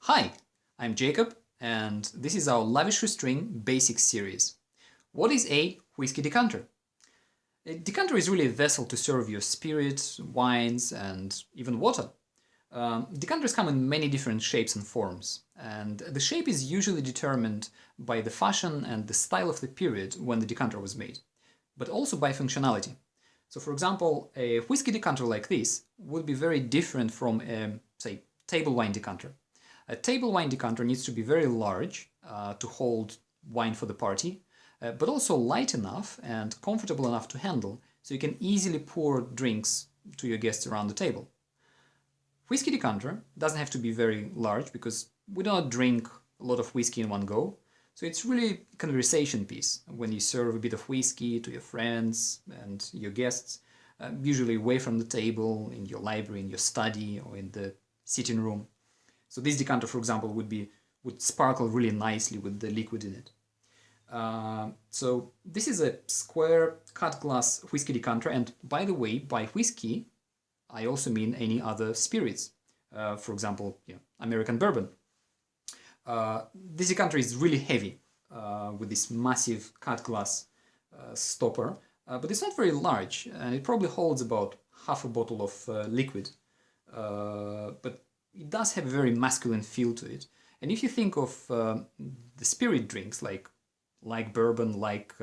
Hi, I'm Jacob, and this is our Lavishly String Basics series. What is a whiskey decanter? A decanter is really a vessel to serve your spirits, wines, and even water. Decanters come in many different shapes and forms, and the shape is usually determined by the fashion and the style of the period when the decanter was made, but also by functionality. So, for example, a whiskey decanter like this would be very different from a, say, table wine decanter. A table wine decanter needs to be very large to hold wine for the party, but also light enough and comfortable enough to handle so you can easily pour drinks to your guests around the table. Whiskey decanter doesn't have to be very large because we don't drink a lot of whiskey in one go. So it's really a conversation piece when you serve a bit of whiskey to your friends and your guests, usually away from the table, in your library, in your study, or in the sitting room. So this decanter, for example, would sparkle really nicely with the liquid in it. So this is a square cut glass whiskey decanter, and by the way, by whiskey, I also mean any other spirits. For example, American bourbon. This decanter is really heavy with this massive cut glass stopper, but it's not very large, and it probably holds about half a bottle of liquid. But it does have a very masculine feel to it. And if you think of the spirit drinks like bourbon, like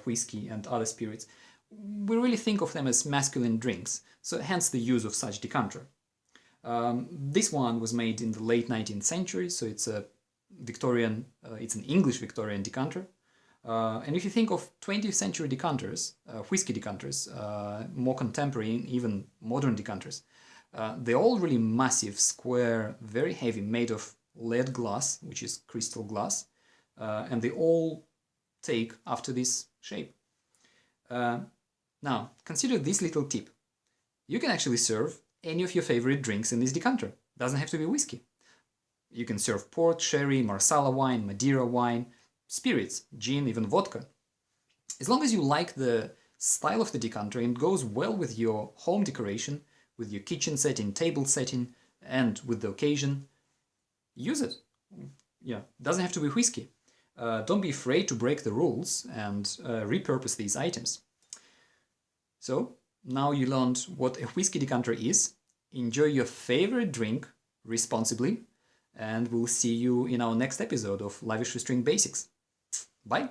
whiskey and other spirits, we really think of them as masculine drinks, so hence the use of such decanter. This one was made in the late 19th century, so it's a Victorian, it's an English Victorian decanter. And if you think of 20th century decanters, whiskey decanters, more contemporary, even modern decanters, they're all really massive, square, very heavy, made of lead glass, which is crystal glass, and they all take after this shape. Now, consider this little tip. You can actually serve any of your favorite drinks in this decanter. Doesn't have to be whiskey. You can serve port, sherry, marsala wine, Madeira wine, spirits, gin, even vodka. As long as you like the style of the decanter and it goes well with your home decoration, with your kitchen setting, table setting, and with the occasion, use it. Yeah, doesn't have to be whiskey. Don't be afraid to break the rules and repurpose these items. So, now you learned what a whiskey decanter is. Enjoy your favorite drink responsibly, and we'll see you in our next episode of Lavishly String Basics. Bye!